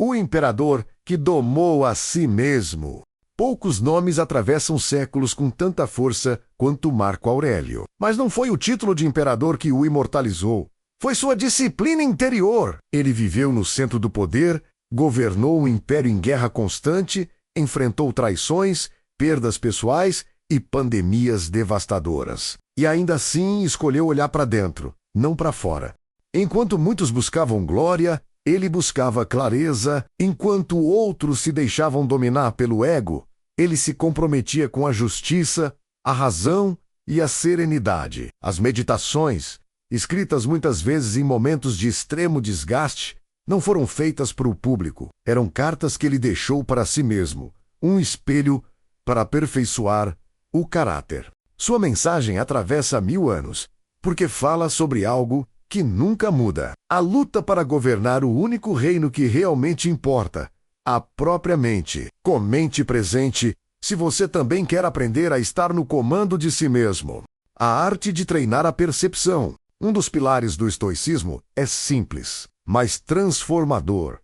O imperador que domou a si mesmo. Poucos nomes atravessam séculos com tanta força quanto Marco Aurélio. Mas não foi o título de imperador que o imortalizou. Foi sua disciplina interior. Ele viveu no centro do poder, governou o império em guerra constante, enfrentou traições, perdas pessoais e pandemias devastadoras. E ainda assim escolheu olhar para dentro, não para fora. Enquanto muitos buscavam glória, ele buscava clareza. Enquanto outros se deixavam dominar pelo ego, ele se comprometia com a justiça, a razão e a serenidade. As meditações, escritas muitas vezes em momentos de extremo desgaste, não foram feitas para o público. Eram cartas que ele deixou para si mesmo, um espelho para aperfeiçoar o caráter. Sua mensagem atravessa 1000 anos, porque fala sobre algo que nunca muda. A luta para governar o único reino que realmente importa, a própria mente. Comente presente se você também quer aprender a estar no comando de si mesmo. A arte de treinar a percepção. Um dos pilares do estoicismo é simples, mas transformador.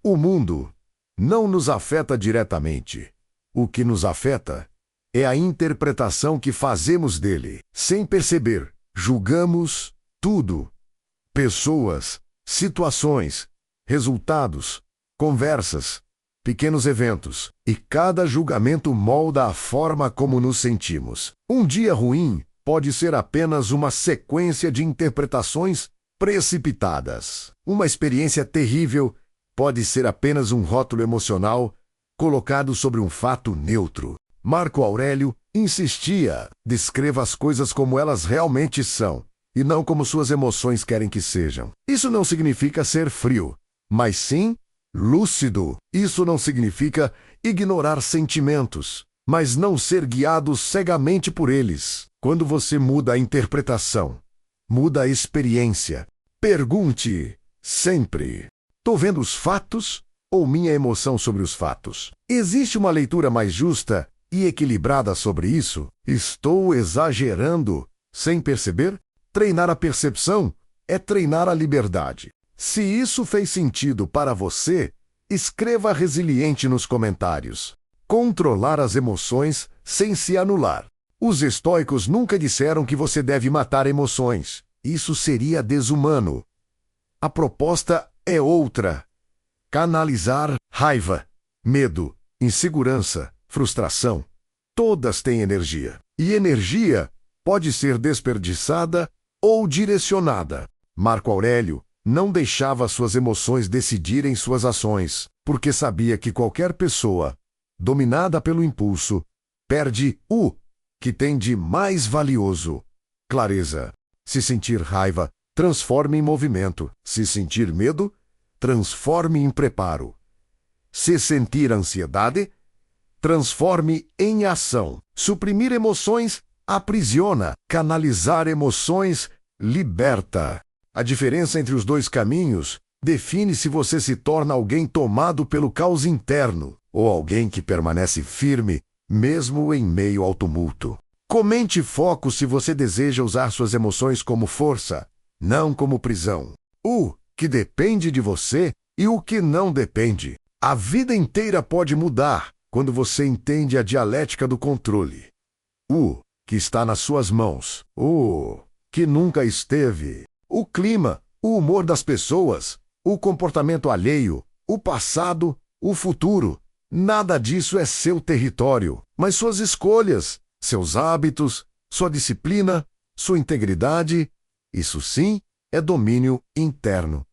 O mundo não nos afeta diretamente. O que nos afeta é a interpretação que fazemos dele. Sem perceber, julgamos tudo. Pessoas, situações, resultados, conversas, pequenos eventos. E cada julgamento molda a forma como nos sentimos. Um dia ruim pode ser apenas uma sequência de interpretações precipitadas. Uma experiência terrível pode ser apenas um rótulo emocional colocado sobre um fato neutro. Marco Aurélio insistia: descreva as coisas como elas realmente são, e não como suas emoções querem que sejam. Isso não significa ser frio, mas sim lúcido. Isso não significa ignorar sentimentos, mas não ser guiado cegamente por eles. Quando você muda a interpretação, muda a experiência. Pergunte sempre: estou vendo os fatos ou minha emoção sobre os fatos? Existe uma leitura mais justa e equilibrada sobre isso? Estou exagerando sem perceber? Treinar a percepção é treinar a liberdade. Se isso fez sentido para você, escreva resiliente nos comentários. Controlar as emoções sem se anular. Os estoicos nunca disseram que você deve matar emoções. Isso seria desumano. A proposta é outra. Canalizar raiva, medo, insegurança, frustração. Todas têm energia. E energia pode ser desperdiçada ou direcionada. Marco Aurélio não deixava suas emoções decidirem suas ações, porque sabia que qualquer pessoa, dominada pelo impulso, perde o que tem de mais valioso: clareza. Se sentir raiva, transforme em movimento. Se sentir medo, transforme em preparo. Se sentir ansiedade, transforme em ação. Suprimir emoções aprisiona. Canalizar emoções liberta. A diferença entre os dois caminhos define se você se torna alguém tomado pelo caos interno ou alguém que permanece firme mesmo em meio ao tumulto. Comente foco se você deseja usar suas emoções como força, não como prisão. O que depende de você e o que não depende. A vida inteira pode mudar quando você entende a dialética do controle. O que está nas suas mãos. O que nunca esteve. O clima, o humor das pessoas, o comportamento alheio, o passado, o futuro. Nada disso é seu território, mas suas escolhas, seus hábitos, sua disciplina, sua integridade, isso sim é domínio interno.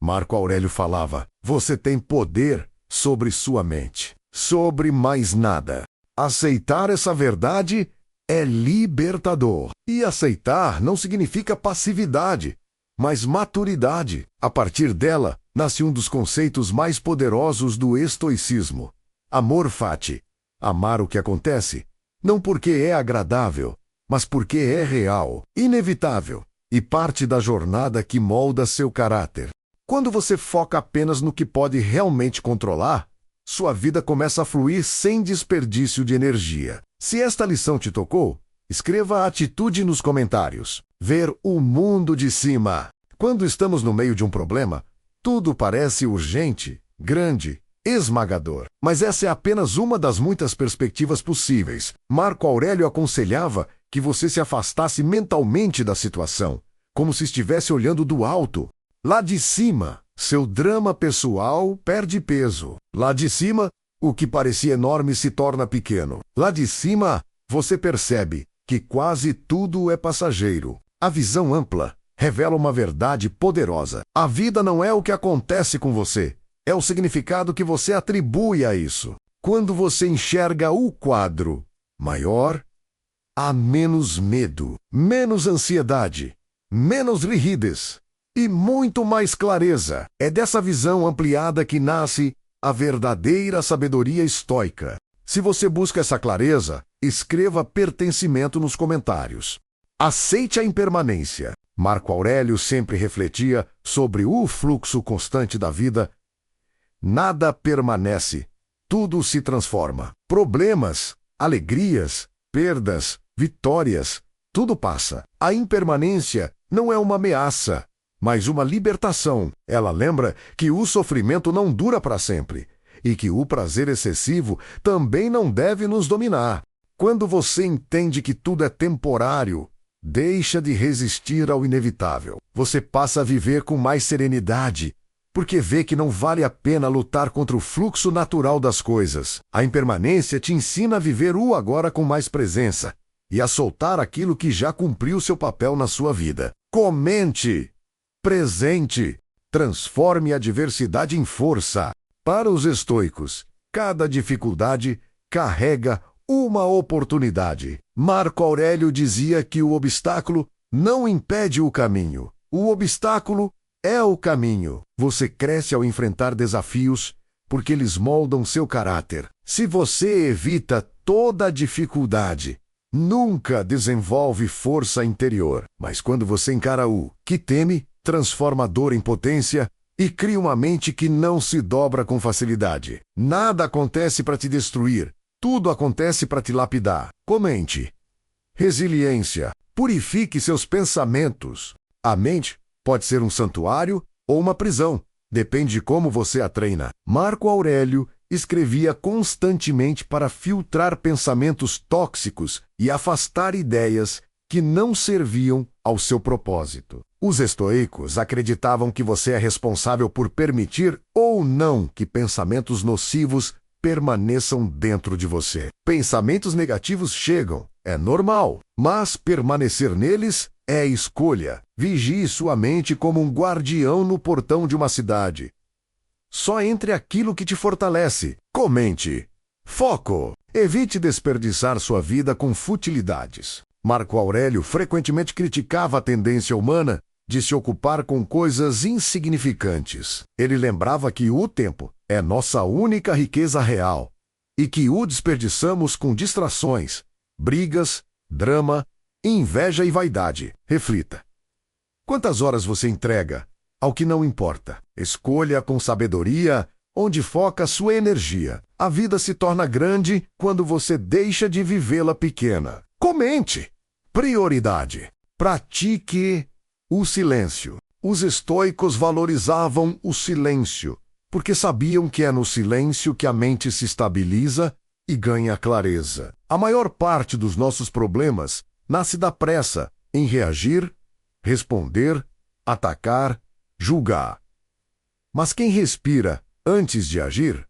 Marco Aurélio falava: você tem poder sobre sua mente, sobre mais nada. Aceitar essa verdade é libertador. E aceitar não significa passividade, mas maturidade. A partir dela, nasce um dos conceitos mais poderosos do estoicismo: amor fati. Amar o que acontece, não porque é agradável, mas porque é real, inevitável e parte da jornada que molda seu caráter. Quando você foca apenas no que pode realmente controlar, sua vida começa a fluir sem desperdício de energia. Se esta lição te tocou, escreva a atitude nos comentários. Ver o mundo de cima. Quando estamos no meio de um problema, tudo parece urgente, grande, esmagador. Mas essa é apenas uma das muitas perspectivas possíveis. Marco Aurélio aconselhava que você se afastasse mentalmente da situação, como se estivesse olhando do alto. Lá de cima, seu drama pessoal perde peso. Lá de cima, o que parecia enorme se torna pequeno. Lá de cima, você percebe que quase tudo é passageiro. A visão ampla revela uma verdade poderosa. A vida não é o que acontece com você, é o significado que você atribui a isso. Quando você enxerga o quadro maior, há menos medo, menos ansiedade, menos rigidez e muito mais clareza. É dessa visão ampliada que nasce a verdadeira sabedoria estoica. Se você busca essa clareza, escreva pertencimento nos comentários. Aceite a impermanência. Marco Aurélio sempre refletia sobre o fluxo constante da vida. Nada permanece, tudo se transforma. Problemas, alegrias, perdas, vitórias, tudo passa. A impermanência não é uma ameaça, mas uma libertação. Ela lembra que o sofrimento não dura para sempre e que o prazer excessivo também não deve nos dominar. Quando você entende que tudo é temporário, deixa de resistir ao inevitável. Você passa a viver com mais serenidade, porque vê que não vale a pena lutar contra o fluxo natural das coisas. A impermanência te ensina a viver o agora com mais presença e a soltar aquilo que já cumpriu seu papel na sua vida. Comente! Presente! Transforme a adversidade em força. Para os estoicos, cada dificuldade carrega uma oportunidade. Marco Aurélio dizia que o obstáculo não impede o caminho. O obstáculo é o caminho. Você cresce ao enfrentar desafios porque eles moldam seu caráter. Se você evita toda dificuldade, nunca desenvolve força interior. Mas quando você encara o que teme, transforma a dor em potência e cria uma mente que não se dobra com facilidade. Nada acontece para te destruir. Tudo acontece para te lapidar. Comente. Resiliência. Purifique seus pensamentos. A mente pode ser um santuário ou uma prisão. Depende de como você a treina. Marco Aurélio escrevia constantemente para filtrar pensamentos tóxicos e afastar ideias que não serviam ao seu propósito. Os estoicos acreditavam que você é responsável por permitir ou não que pensamentos nocivos permaneçam dentro de você. Pensamentos negativos chegam, é normal, mas permanecer neles é escolha. Vigie sua mente como um guardião no portão de uma cidade. Só entre aquilo que te fortalece. Comente. Foco. Evite desperdiçar sua vida com futilidades. Marco Aurélio frequentemente criticava a tendência humana de se ocupar com coisas insignificantes. Ele lembrava que o tempo é nossa única riqueza real e que o desperdiçamos com distrações, brigas, drama, inveja e vaidade. Reflita. Quantas horas você entrega ao que não importa? Escolha com sabedoria onde foca sua energia. A vida se torna grande quando você deixa de vivê-la pequena. Comente. Prioridade. Pratique o silêncio. Os estoicos valorizavam o silêncio, porque sabiam que é no silêncio que a mente se estabiliza e ganha clareza. A maior parte dos nossos problemas nasce da pressa em reagir, responder, atacar, julgar. Mas quem respira antes de agir,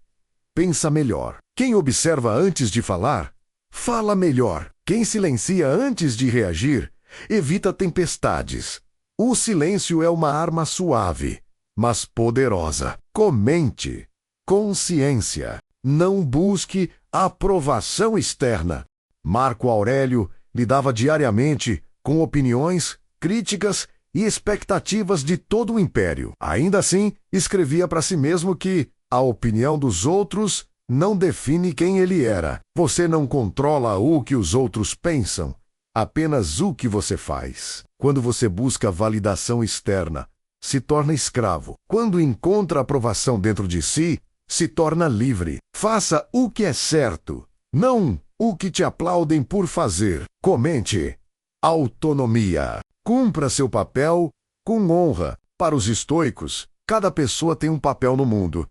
pensa melhor. Quem observa antes de falar, fala melhor. Quem silencia antes de reagir, evita tempestades. O silêncio é uma arma suave, mas poderosa. Comente. Consciência. Não busque aprovação externa. Marco Aurélio lidava diariamente com opiniões, críticas e expectativas de todo o império. Ainda assim, escrevia para si mesmo que a opinião dos outros não define quem ele era. Você não controla o que os outros pensam, apenas o que você faz. Quando você busca validação externa, se torna escravo. Quando encontra aprovação dentro de si, se torna livre. Faça o que é certo, não o que te aplaudem por fazer. Comente. Autonomia. Cumpra seu papel com honra. Para os estoicos, cada pessoa tem um papel no mundo.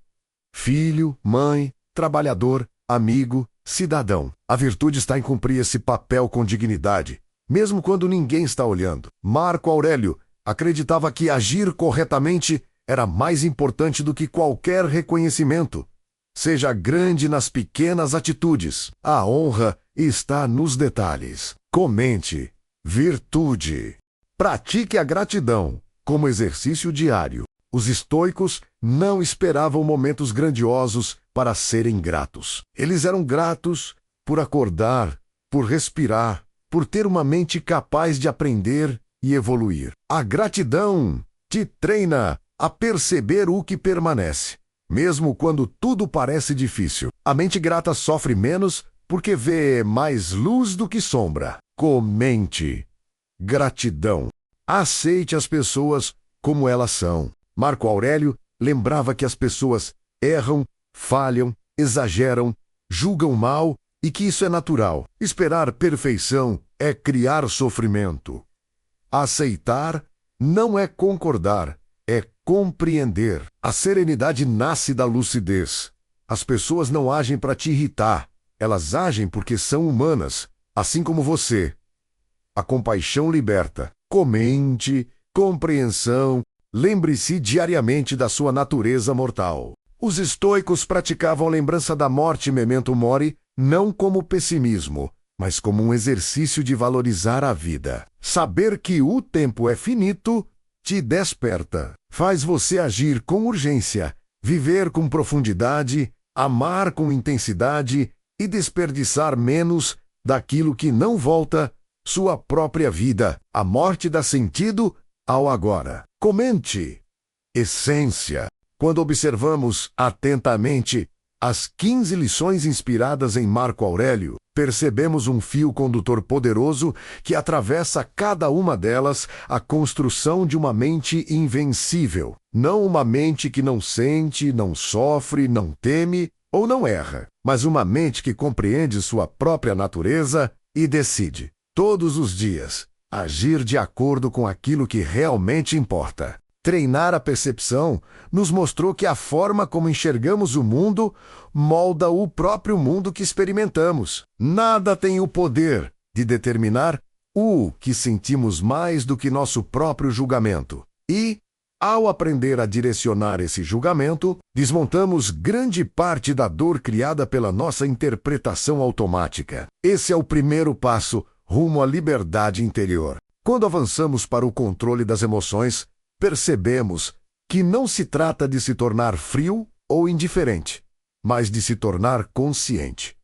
filho, mãe, trabalhador, amigo, cidadão. A virtude está em cumprir esse papel com dignidade, mesmo quando ninguém está olhando. Marco Aurélio acreditava que agir corretamente era mais importante do que qualquer reconhecimento. Seja grande nas pequenas atitudes. A honra está nos detalhes. Comente. Virtude. Pratique a gratidão como exercício diário. Os estoicos não esperavam momentos grandiosos para serem gratos. Eles eram gratos por acordar, por respirar, por ter uma mente capaz de aprender e evoluir. A gratidão te treina a perceber o que permanece, mesmo quando tudo parece difícil. A mente grata sofre menos porque vê mais luz do que sombra. Comente. Gratidão. Aceite as pessoas como elas são. Marco Aurélio lembrava que as pessoas erram, falham, exageram, julgam mal e que isso é natural. Esperar perfeição é criar sofrimento. Aceitar não é concordar, é compreender. A serenidade nasce da lucidez. As pessoas não agem para te irritar, elas agem porque são humanas, assim como você. A compaixão liberta. Comente, compreensão, lembre-se diariamente da sua natureza mortal. Os estoicos praticavam a lembrança da morte memento mori não como pessimismo, mas como um exercício de valorizar a vida. Saber que o tempo é finito te desperta. Faz você agir com urgência, viver com profundidade, amar com intensidade e desperdiçar menos daquilo que não volta, sua própria vida. A morte dá sentido ao agora. Comente. Essência. Quando observamos atentamente as 15 lições inspiradas em Marco Aurélio, percebemos um fio condutor poderoso que atravessa cada uma delas a construção de uma mente invencível. Não uma mente que não sente, não sofre, não teme ou não erra, mas uma mente que compreende sua própria natureza e decide, todos os dias, agir de acordo com aquilo que realmente importa. Treinar a percepção nos mostrou que a forma como enxergamos o mundo molda o próprio mundo que experimentamos. Nada tem o poder de determinar o que sentimos mais do que nosso próprio julgamento. E, ao aprender a direcionar esse julgamento, desmontamos grande parte da dor criada pela nossa interpretação automática. Esse é o primeiro passo rumo à liberdade interior. Quando avançamos para o controle das emoções, percebemos que não se trata de se tornar frio ou indiferente, mas de se tornar consciente.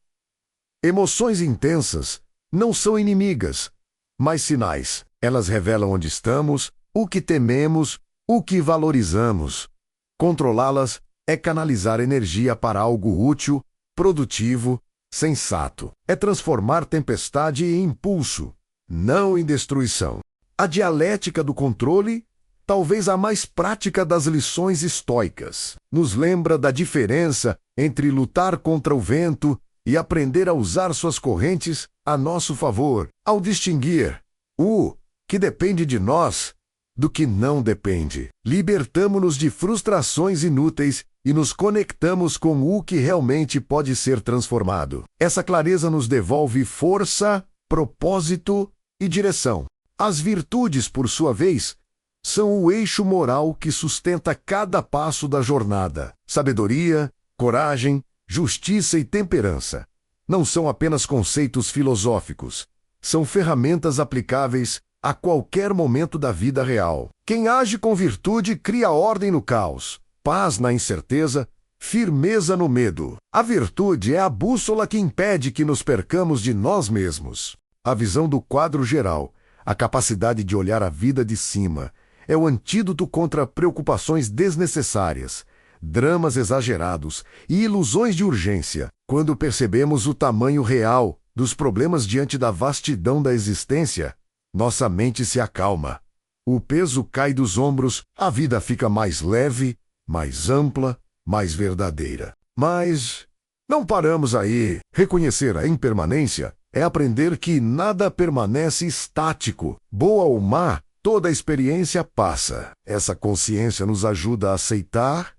Emoções intensas não são inimigas, mas sinais. Elas revelam onde estamos, o que tememos, o que valorizamos. Controlá-las é canalizar energia para algo útil, produtivo, sensato. É transformar tempestade em impulso, não em destruição. A dialética do controle, talvez a mais prática das lições estoicas, nos lembra da diferença entre lutar contra o vento e aprender a usar suas correntes a nosso favor, ao distinguir o que depende de nós do que não depende. Libertamo-nos de frustrações inúteis e nos conectamos com o que realmente pode ser transformado. Essa clareza nos devolve força, propósito e direção. As virtudes, por sua vez, são o eixo moral que sustenta cada passo da jornada. Sabedoria, coragem, justiça e temperança não são apenas conceitos filosóficos, são ferramentas aplicáveis a qualquer momento da vida real. Quem age com virtude cria ordem no caos, paz na incerteza, firmeza no medo. A virtude é a bússola que impede que nos percamos de nós mesmos. A visão do quadro geral, a capacidade de olhar a vida de cima, é o antídoto contra preocupações desnecessárias, dramas exagerados e ilusões de urgência. Quando percebemos o tamanho real dos problemas diante da vastidão da existência, nossa mente se acalma. O peso cai dos ombros, a vida fica mais leve, mais ampla, mais verdadeira. Mas não paramos aí. Reconhecer a impermanência é aprender que nada permanece estático. Boa ou má, toda experiência passa. Essa consciência nos ajuda a aceitar,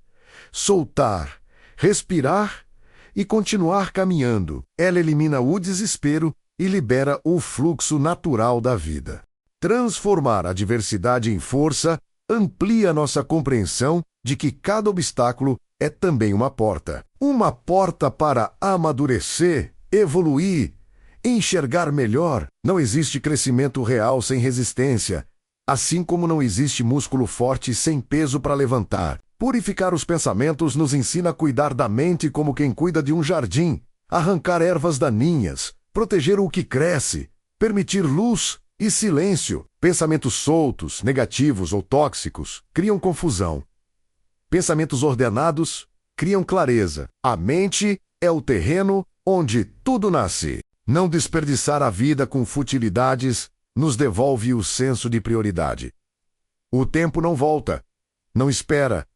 soltar, respirar e continuar caminhando. Ela elimina o desespero e libera o fluxo natural da vida. Transformar a adversidade em força amplia nossa compreensão de que cada obstáculo é também uma porta. Uma porta para amadurecer, evoluir, enxergar melhor. Não existe crescimento real sem resistência, assim como não existe músculo forte sem peso para levantar. Purificar os pensamentos nos ensina a cuidar da mente como quem cuida de um jardim, arrancar ervas daninhas, proteger o que cresce, permitir luz e silêncio. Pensamentos soltos, negativos ou tóxicos criam confusão. Pensamentos ordenados criam clareza. A mente é o terreno onde tudo nasce. Não desperdiçar a vida com futilidades nos devolve o senso de prioridade. O tempo não volta, não espera,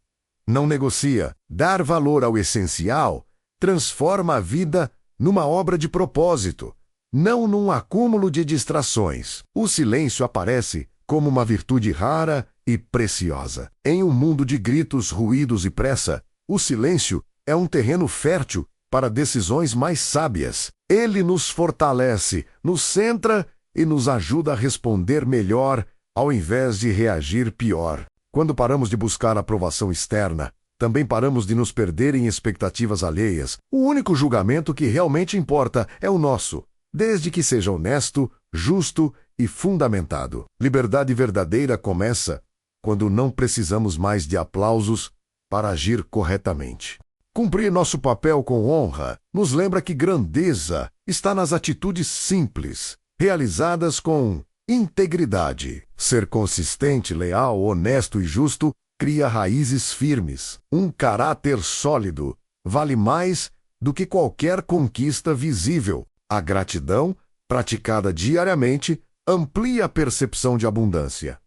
não negocia. Dar valor ao essencial transforma a vida numa obra de propósito, não num acúmulo de distrações. O silêncio aparece como uma virtude rara e preciosa. Em um mundo de gritos, ruídos e pressa, o silêncio é um terreno fértil para decisões mais sábias. Ele nos fortalece, nos centra e nos ajuda a responder melhor ao invés de reagir pior. Quando paramos de buscar aprovação externa, também paramos de nos perder em expectativas alheias. O único julgamento que realmente importa é o nosso, desde que seja honesto, justo e fundamentado. Liberdade verdadeira começa quando não precisamos mais de aplausos para agir corretamente. Cumprir nosso papel com honra nos lembra que grandeza está nas atitudes simples, realizadas com integridade. Ser consistente, leal, honesto e justo cria raízes firmes. Um caráter sólido vale mais do que qualquer conquista visível. A gratidão, praticada diariamente, amplia a percepção de abundância.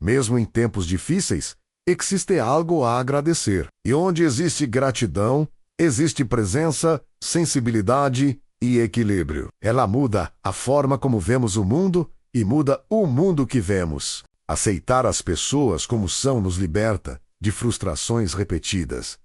Mesmo em tempos difíceis, existe algo a agradecer. E onde existe gratidão, existe presença, sensibilidade e equilíbrio. Ela muda a forma como vemos o mundo e muda o mundo que vemos. Aceitar as pessoas como são nos liberta de frustrações repetidas.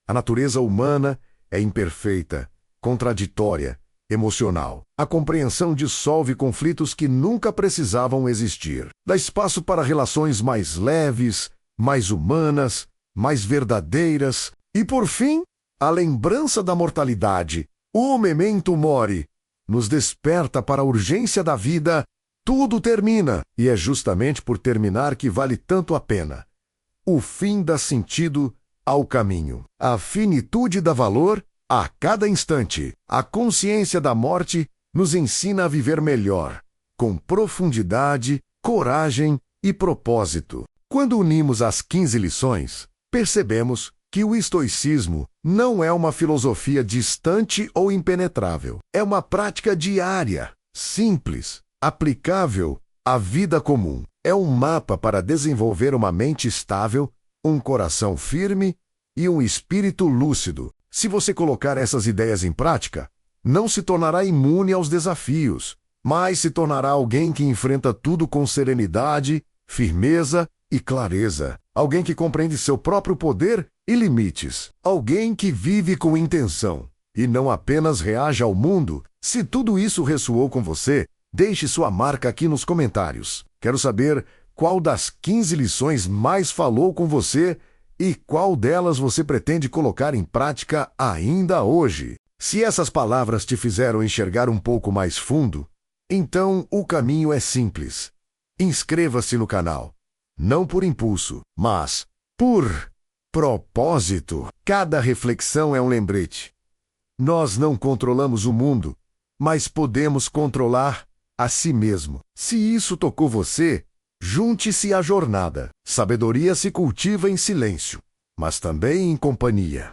A natureza humana é imperfeita, contraditória, emocional. A compreensão dissolve conflitos que nunca precisavam existir. Dá espaço para relações mais leves, mais humanas, mais verdadeiras. E, por fim, a lembrança da mortalidade, o memento mori, nos desperta para a urgência da vida. Tudo termina, e é justamente por terminar que vale tanto a pena. O fim dá sentido ao caminho. A finitude dá valor a cada instante. A consciência da morte nos ensina a viver melhor, com profundidade, coragem e propósito. Quando unimos as 15 lições, percebemos que o estoicismo não é uma filosofia distante ou impenetrável. É uma prática diária, simples, aplicável à vida comum. É um mapa para desenvolver uma mente estável, um coração firme e um espírito lúcido. Se você colocar essas ideias em prática, não se tornará imune aos desafios, mas se tornará alguém que enfrenta tudo com serenidade, firmeza e clareza. Alguém que compreende seu próprio poder e limites. Alguém que vive com intenção e não apenas reage ao mundo. Se tudo isso ressoou com você, deixe sua marca aqui nos comentários. Quero saber qual das 15 lições mais falou com você e qual delas você pretende colocar em prática ainda hoje. Se essas palavras te fizeram enxergar um pouco mais fundo, então o caminho é simples. Inscreva-se no canal. Não por impulso, mas por propósito. Cada reflexão é um lembrete. Nós não controlamos o mundo, mas podemos controlar a si mesmo. Se isso tocou você, junte-se à jornada. Sabedoria se cultiva em silêncio, mas também em companhia.